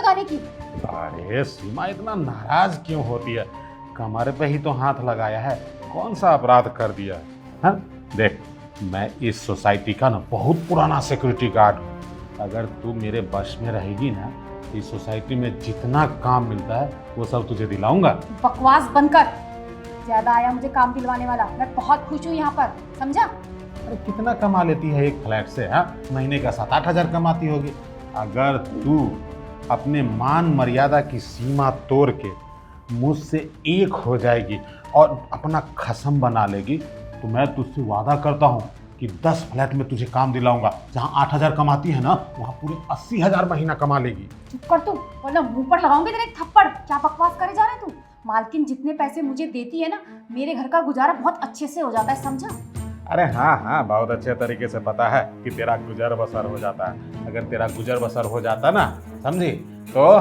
लगाने की। अरे सीमा इतना नाराज क्यों होती है? कमर पे ही तो हाथ लगाया है, कौन सा अपराध कर दिया है? हाँ देख, मैं इस सोसाइटी का ना बहुत पुराना सिक्योरिटी गार्ड हूँ। अगर तू मेरे बस में रहेगी ना, इस सोसाइटी में जितना काम मिलता है वो सब तुझे दिलाऊंगा। बकवास बंद कर। ज्यादा आया मुझे काम दिलवाने वाला। मैं बहुत खुश हूँ यहाँ पर, समझा? अरे कितना कमा लेती है एक फ्लैट से? हाँ, महीने का 7-8 हजार कमाती होगी। अगर तू अपने मान मर्यादा की सीमा तोड़ के मुझसे एक हो जाएगी और अपना खसम बना लेगी, तो मैं तुझसे वादा करता हूँ कि 10 फ्लैट में तुझे काम दिलाऊंगा। जहाँ 8 हजार कमाती है ना, वहाँ पूरे 80 हजार महीना कमा लेगी। चुप कर तू, वरना मुंह पर लगाऊंगी तेरे एक थप्पड़। क्या बकवास करे जा रहा है तू? मालकिन जितने पैसे मुझे देती है ना, मेरे घर का गुजारा बहुत अच्छे से हो जाता है, समझा? अरे हाँ हाँ, बहुत अच्छे तरीके से पता है कि तेरा गुजर बसर हो जाता है। अगर तेरा गुजर बसर हो जाता ना, समझी, तो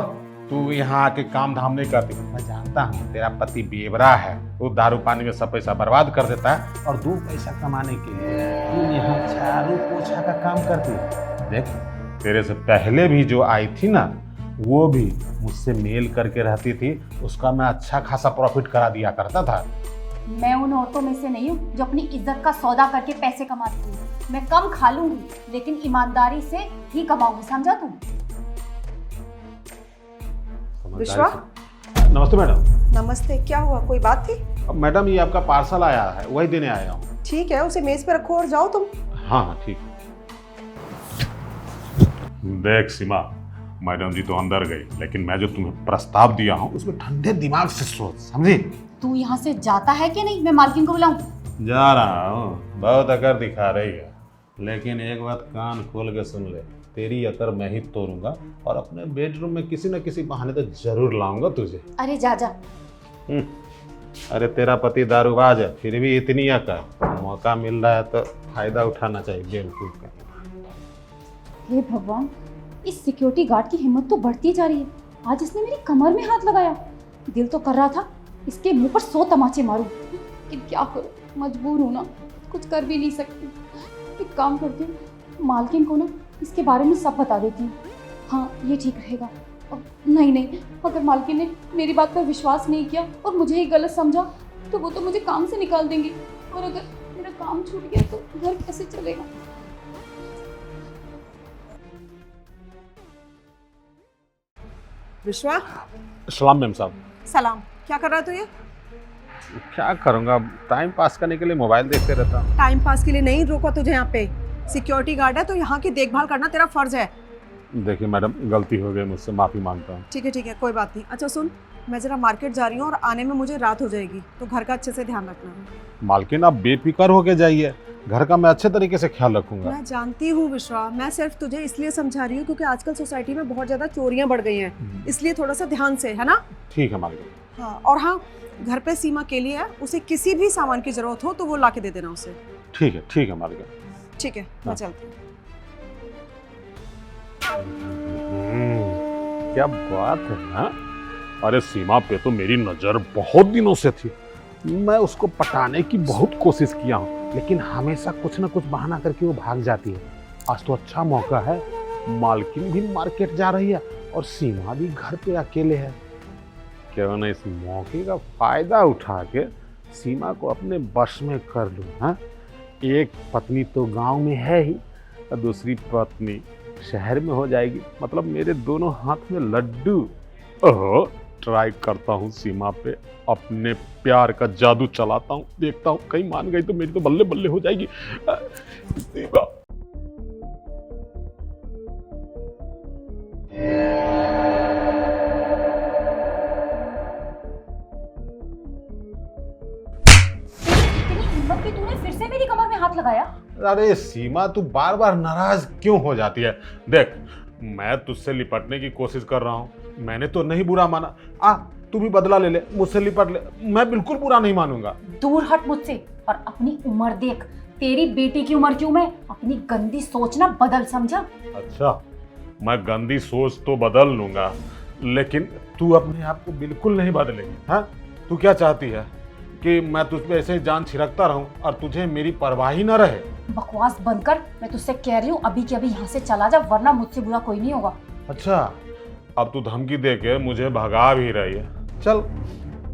तू यहाँ आके काम धाम नहीं करती। मैं जानता हूँ तेरा पति बेवरा है, वो दारू पानी में सब पैसा बर्बाद कर देता है और 2 पैसा कमाने के लिए तू यहाँ झाड़ू पोछा का काम करती है। देख, तेरे से पहले भी जो आई थी ना, वो भी मुझसे मेल करके रहती थी, उसका मैं अच्छा खासा प्रॉफिट करा दिया करता था। मैं उन औरतों में से नहीं हूँ जो अपनी इज्जत का सौदा करके पैसे कमाती हूँ। मैं कम खा लूंगी लेकिन ईमानदारी से ही कमाऊंगी, समझा तू? विश्वा, नमस्ते मैडम। नमस्ते। क्या हुआ, कोई बात थी? मैडम ये आपका पार्सल आया है, वही देने आया हूँ। ठीक है, उसे मेज पे रखो और जाओ तुम। हाँ हाँ ठीक है। देख सीमा, मैडम जी तो अंदर गई, लेकिन मैं जो तुम्हें प्रस्ताव दिया हूँ उसमें ठंडे दिमाग से सोच, समझी? तू यहाँ से जाता है कि नहीं? मैं मालकिन को बुलाऊं? जा रहा हूँ, बहुत अकड़ दिखा रही है, लेकिन एक बात कान खोल के सुन ले, तेरी अकड़ मैं ही तोड़ूंगा और अपने बेडरूम में किसी न किसी बहाने तो जरूर लाऊंगा तुझे। अरे जा जा। अरे तेरा पति दारूबाज है, फिर भी इतनी अकड़, मौका मिल रहा है तो फायदा उठाना चाहिए बेवकूफ का। हे भगवान, इस सिक्योरिटी गार्ड की हिम्मत तो बढ़ती जा रही है। आज इसने मेरी कमर में हाथ लगाया। दिल तो कर रहा था इसके मुंह पर 100 तमाचे मारूं, लेकिन क्या करूं, मजबूर हूं ना, कुछ कर भी नहीं सकती। एक काम करती हूँ, मालकिन को ना इसके बारे में सब बता देती हूँ। हाँ, ये ठीक रहेगा। नहीं, अगर मालकिन ने मेरी बात पर विश्वास नहीं किया और मुझे ही गलत समझा तो वो तो मुझे काम से निकाल देंगे, और अगर मेरा काम छूट गया तो घर कैसे चलेगा? विश्वा, सलाम मैम साहब। सलाम। क्या कर रहा है तू ये? क्या करूँगा, टाइम पास करने के लिए मोबाइल देखते रहता हूँ। टाइम पास के लिए नहीं रोका तुझे यहाँ पे। सिक्योरिटी गार्ड है तो यहाँ की देखभाल करना तेरा फर्ज है। देखिए मैडम, गलती हो गई मुझसे, माफ़ी मांगता हूँ। ठीक है, कोई बात नहीं। अच्छा सुन, मैं जरा मार्केट जा रही हूँ और आने में मुझे रात हो जाएगी, तो घर का अच्छे से ध्यान रखना। मालकिन आप बेफिक्र होके जाइए, घर का मैं अच्छे तरीके से ख्याल रखूंगा। मैं जानती हूँ विश्वा, मैं सिर्फ तुझे इसलिए समझा रही हूँ क्योंकि आजकल सोसाइटी में बहुत ज्यादा चोरियां बढ़ गई हैं, इसलिए थोड़ा सा ध्यान से, है ना? ठीक है मालकिन। हाँ, और हाँ, घर पे सीमा के लिए है, उसे किसी भी सामान की जरूरत हो तो वो ला के दे देना उसे। ठीक है मालकिन। ठीक है, मैं चलती हूँ। क्या बात है ना? अरे सीमा पे तो मेरी नजर बहुत दिनों से थी, मैं उसको पटाने की बहुत कोशिश किया हूँ, लेकिन हमेशा कुछ ना कुछ बहाना करके वो भाग जाती है। आज तो अच्छा मौका है, मालकिन भी मार्केट जा रही है और सीमा भी घर पे अकेले है। क्यों ना इस मौके का फायदा उठा के सीमा को अपने बस में कर लूँ। हाँ, एक पत्नी तो गांव में है ही, और दूसरी पत्नी शहर में हो जाएगी, मतलब मेरे दोनों हाथ में लड्डू। ओहो, ट्राई करता हूँ सीमा पे अपने प्यार का जादू चलाता हूँ, देखता हूँ कहीं मान गई तो मेरी तो बल्ले बल्ले हो जाएगी। सीमा इतनी हिम्मत कि तूने फिर से मेरी कमर में हाथ लगाया? अरे सीमा, तू बार बार नाराज क्यों हो जाती है? देख, मैं तुझसे लिपटने की कोशिश कर रहा हूँ, मैंने तो नहीं बुरा माना। तू भी बदला ले ले, मुझसे लिपट ले, मैं बिल्कुल बुरा नहीं मानूंगा। दूर हट मुझसे और अपनी उम्र देख। तेरी बेटी की उम्र क्यों? मैं अपनी गंदी सोच ना बदल, समझा? अच्छा, मैं गंदी सोच तो बदल लूंगा, लेकिन तू अपने आप को बिल्कुल नहीं बदलेगी। हाँ, तू क्या चाहती है कि मैं तुझ पे ऐसे ही जान छिड़कता रहूं और तुझे मेरी परवाह ही न रहे? बकवास बंद कर, मैं तुझसे कह रही हूँ अभी के अभी यहाँ से चला जा, वरना मुझसे बुरा कोई नहीं होगा। अच्छा, अब तू धमकी दे के मुझे भगा भी रही है। चल,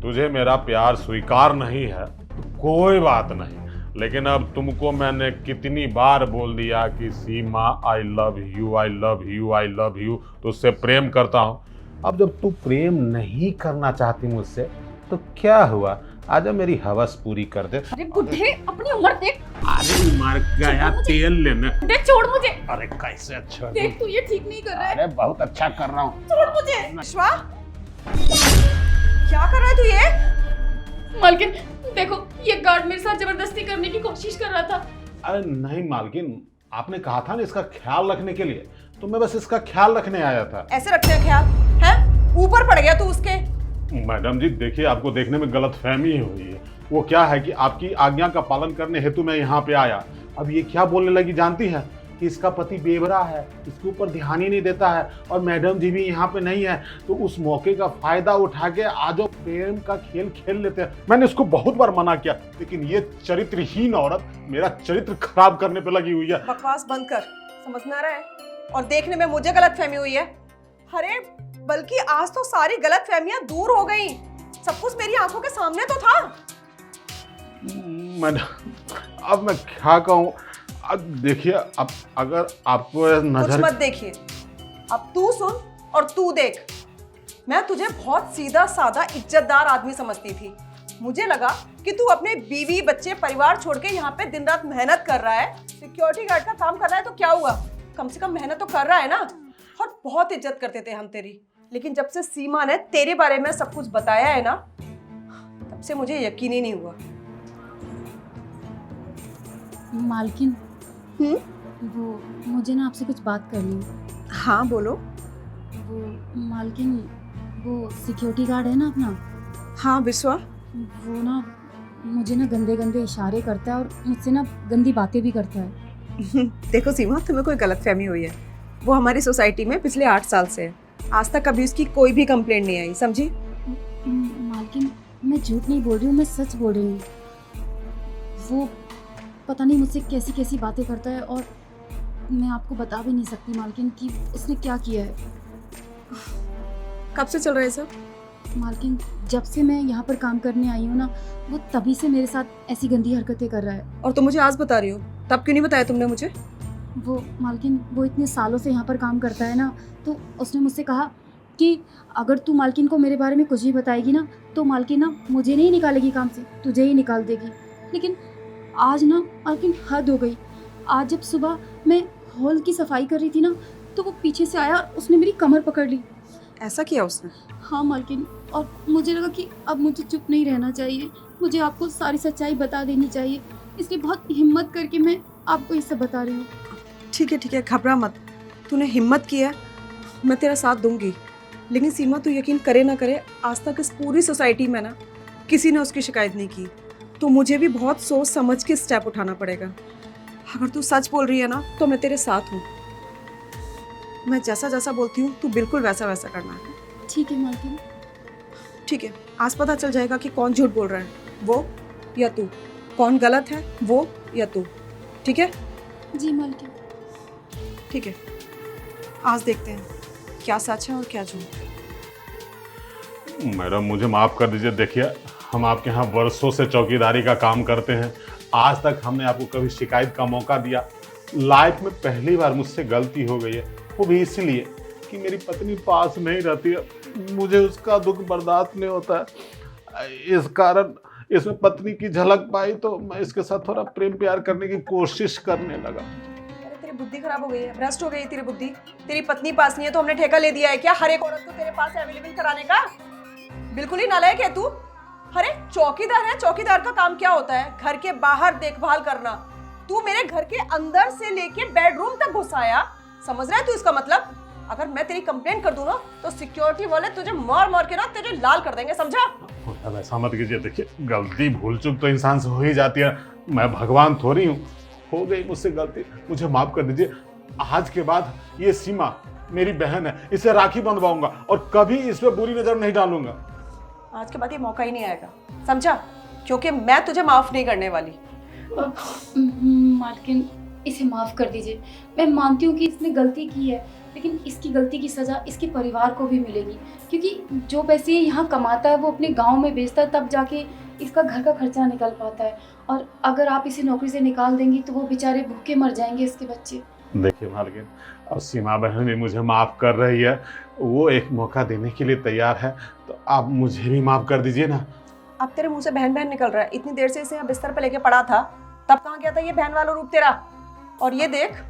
तुझे मेरा प्यार स्वीकार नहीं है तो कोई बात नहीं, लेकिन अब तुमको मैंने कितनी बार बोल दिया कि Seema I love you, I love you, I love you, तो उससे प्रेम करता हूँ। अब जब तू प्रेम नहीं करना चाहती मुझसे तो क्या हुआ, आजा मेरी हवस पूरी कर दे। अरे बुढ़े, अपनी उम्र देख। अरे मर गया तेल लेने। देख, छोड़ मुझे। अरे कैसे अच्छा देख, तू ये ठीक नहीं कर रहा है। अरे बहुत अच्छा कर रहा हूँ। छोड़ मुझे। विश्वा, क्या कर रहा है तू ये? मालकिन देखो, ये गार्ड मेरे साथ जबरदस्ती करने की कोशिश कर रहा था। अरे नहीं मालकिन, आपने कहा था ना इसका ख्याल रखने के लिए, तो मैं बस इसका ख्याल रखने आया था। ऐसे रखते हैं ख्याल? हैं? ऊपर पड़ गया तू उसके। मैडम जी देखिए, आपको देखने में गलतफहमी हुई है। वो क्या है कि आपकी आज्ञा का पालन करने हेतु मैं यहाँ पे आया। अब ये क्या बोलने लगी जानती है कि इसका पति बेवरा है, इसके ऊपर ध्यान ही नहीं देता है, और मैडम जी भी यहाँ पे नहीं है, तो उस मौके का फायदा उठा के आज प्रेम का खेल खेल लेते हैं। मैंने इसको बहुत बार मना किया, लेकिन ये चरित्रहीन औरत मेरा चरित्र खराब करने पे लगी हुई है। बकवास बंद कर, समझ में आ रहा है? और देखने में मुझे गलतफहमी हुई है? अरे बल्कि आज तो सारी गलतफहमियां दूर हो गई, सब कुछ मेरी आंखों के सामने तो था। मैडम अब मैं क्या कहूँ, अब देखिए, अब अगर आपको कुछ नजर मत देखिए, अब तू सुन और तू देख। मैं तुझे बहुत सीधा साधा इज्जतदार आदमी समझती थी। मुझे लगा कि तू अपने बीवी बच्चे परिवार छोड़ के यहाँ पे दिन रात मेहनत कर रहा है, सिक्योरिटी गार्ड का काम कर रहा है, तो क्या हुआ, कम से कम मेहनत तो कर रहा है ना। और बहुत इज्जत करते थे हम तेरी, लेकिन जब से सीमा ने तेरे बारे में सब कुछ बताया है ना, तब से मुझे यकीन ही नहीं हुआ। मालकिन, वो मुझे ना आपसे कुछ बात करनी है। हाँ बोलो। वो मालकिन, वो सिक्योरिटी गार्ड है ना अपना, हाँ विश्वा। वो ना मुझे ना गंदे गंदे इशारे करता है और मुझसे ना गंदी बातें भी करता है। देखो सीमा, तुम्हें कोई गलतफहमी हुई है। वो हमारी सोसाइटी में पिछले 8 साल से है, आज तक कभी उसकी कोई भी कंप्लेंट नहीं आई, समझी? मालकिन मैं झूठ नहीं बोल रही हूँ, मैं सच बोल रही हूँ। वो पता नहीं मुझसे कैसी कैसी बातें करता है, और मैं आपको बता भी नहीं सकती मालकिन कि उसने क्या किया है। कब से चल रहा है सब? मालकिन जब से मैं यहाँ पर काम करने आई हूँ ना, वो तभी से मेरे साथ ऐसी गंदी हरकतें कर रहा है। और तुम मुझे आज बता रही हो, तब क्यों नहीं बताया तुमने मुझे? वो मालकिन, वो इतने सालों से यहाँ पर काम करता है ना, तो उसने मुझसे कहा कि अगर तू मालकिन को मेरे बारे में कुछ भी बताएगी ना, तो मालकिन ना मुझे नहीं निकालेगी काम से, तुझे ही निकाल देगी। लेकिन आज ना मालकिन हद हो गई। आज जब सुबह मैं हॉल की सफाई कर रही थी ना, तो वो पीछे से आया, उसने मेरी कमर पकड़ ली। ऐसा किया उसने? हाँ मालकिन, और मुझे लगा कि अब मुझे चुप नहीं रहना चाहिए, मुझे आपको सारी सच्चाई बता देनी चाहिए, इसलिए बहुत हिम्मत करके मैं आपको ये सब बता रही हूँ। ठीक है, घबरा मत। तूने हिम्मत की है, मैं तेरा साथ दूंगी। लेकिन सीमा, तू यकीन करे ना करे, आज तक इस पूरी सोसाइटी में ना किसी ने उसकी शिकायत नहीं की, तो मुझे भी बहुत सोच समझ के स्टेप उठाना पड़ेगा। अगर तू सच बोल रही है ना, तो मैं तेरे साथ हूँ। मैं जैसा जैसा बोलती हूँ तू बिल्कुल वैसा वैसा करना है। ठीक है मालकिन। ठीक है, आज पता चल जाएगा कि कौन झूठ बोल रहा है, वो या तू, कौन गलत है, वो या तू। ठीक है? जी मालकिन। ठीक है, आज देखते हैं क्या सच है और क्या झूठ। मैडम मुझे माफ़ कर दीजिए। देखिए, हम आपके यहाँ वर्षों से चौकीदारी का काम करते हैं, आज तक हमने आपको कभी शिकायत का मौका दिया? लाइफ में पहली बार मुझसे गलती हो गई है, वो भी इसलिए कि मेरी पत्नी पास नहीं रहती है, मुझे उसका दुख बर्दाश्त नहीं होता है। इस कारण इसमें पत्नी की झलक पाई तो मैं इसके साथ थोड़ा प्रेम प्यार करने की कोशिश करने लगा। अरे तेरी बुद्धि खराब हो गई है, भ्रष्ट हो गई है तेरी बुद्धि। तेरी पत्नी पास नहीं है तो हमने ठेका ले दिया है क्या हर एक औरत को तेरे पास अवेलेबल कराने का? बिल्कुल ही नालायक है तू। अरे चौकीदार है, चौकीदार का काम क्या होता है? घर के बाहर देखभाल करना। तू मेरे घर के अंदर से लेके बेडरूम तक घुसाया, समझ रहा है तू इसका मतलब? अगर मैं तेरी कंप्लेंट कर दूं ना, तो सिक्योरिटी वाले तुझे मार मार के ना तेरे लाल कर देंगे, समझा? अब ऐसा मत कीजिए। देखिए, गलती भूल चूक तो इंसान से हो ही जाती है, मैं भगवान थोड़ी हूँ। हो गई मुझसे गलती, मुझे माफ कर दीजिए। आज के बाद ये सीमा मेरी बहन है, इसे राखी बंधवाऊंगा और कभी इस पे बुरी नजर नहीं डालूंगा। आज के बाद ये मौका ही नहीं आएगा, समझा? क्योंकि मैं तुझे माफ नहीं करने वाली। मालकिन इसे माफ़ कर दीजिए। मैं मानती हूँ कि इसने गलती की है, लेकिन इसकी गलती की सज़ा इसके परिवार को भी मिलेगी, क्योंकि जो पैसे ये यहाँ कमाता है वो अपने गांव में बेचता है, तब जाके इसका घर का खर्चा निकल पाता है। और अगर आप इसे नौकरी से निकाल देंगी तो वो बेचारे भूखे मर जाएंगे इसके बच्चे। देखिए मालकिन, अब सीमा बहन भी मुझे माफ़ कर रही है, वो एक मौका देने के लिए तैयार है, तो आप मुझे भी माफ़ कर दीजिए ना। अब तेरे मुंह से बहन बहन निकल रहा है। इतनी देर से इसे यहाँ बिस्तर पे लेके पड़ा था, तब कहाँ गया था ये बहन वाला रूप तेरा? और ये देख,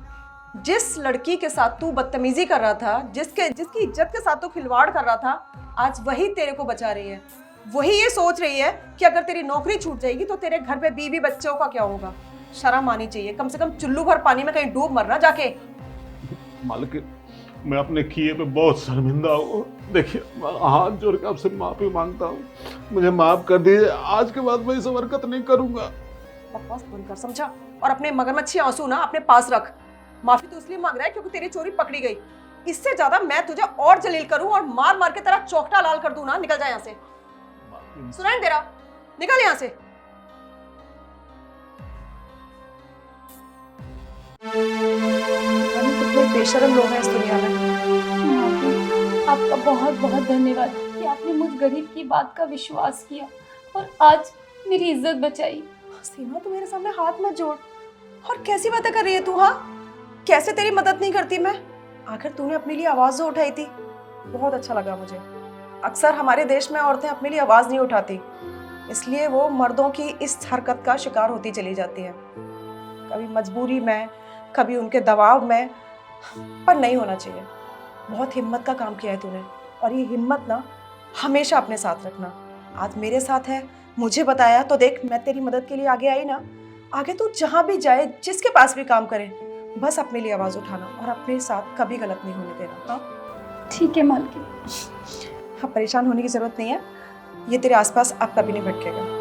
जिस लड़की के साथ तू बदतमीजी कर रहा था, जिसकी इज्जत के साथ तू खिलवाड़ कर रहा था, आज वही तेरे को बचा रही है। वही ये सोच रही है कि अगर तेरी नौकरी छूट जाएगी तो तेरे घर पे बीवी बच्चों का क्या होगा। शर्म आनी चाहिए, कम से कम चुल्लू भर पानी में कहीं डूब मरना जाके। मालकिन, मैं अपने किए पे बहुत शर्मिंदा हूँ। देखिए, मैं हाथ जोड़ के आपसे माफ़ी मांगता हूँ, मुझे माफ़ कर दीजिए। आज के बाद मैं इस हरकत नहीं करूँगा। बकवास बंद कर, समझा? और अपने मगरमच्छी आंसू ना अपने पास रख। माफी तो इसलिए मांग रहा है क्योंकि तेरी चोरी पकड़ी गई। इससे ज्यादा मैं तुझे और जलील करूं और मार मार के तेरा चौखटा लाल कर दूं ना। निकल जा यहाँ से, सुनाई दे रहा? निकल यहाँ से। कितने बेशर्म लोग हैं इस दुनिया में। आपका बहुत बहुत धन्यवाद कि आपने मुझ गरीब की बात का विश्वास किया और आज मेरी इज्जत बचाई। सीमा, तू मेरे सामने हाथ मत जोड़। और कैसी बातें कर रही है तू? हाँ, कैसे तेरी मदद नहीं करती मैं? आखिर तूने अपने लिए आवाज जो उठाई थी, बहुत अच्छा लगा मुझे। अक्सर हमारे देश में औरतें अपने लिए आवाज नहीं उठाती, इसलिए वो मर्दों की इस हरकत का शिकार होती चली जाती है, कभी मजबूरी में, कभी उनके दबाव में। पर नहीं होना चाहिए। बहुत हिम्मत का काम किया है तूने, और ये हिम्मत ना हमेशा अपने साथ रखना। आज मेरे साथ है, मुझे बताया, तो देख मैं तेरी मदद के लिए आगे आई ना। आगे तू जहाँ भी जाए, जिसके पास भी काम करे, बस अपने लिए आवाज उठाना और अपने साथ कभी गलत नहीं होने देना। हाँ ठीक है मालकिन। हाँ, परेशान होने की जरूरत नहीं है। ये तेरे आसपास अब कभी नहीं भटकेगा।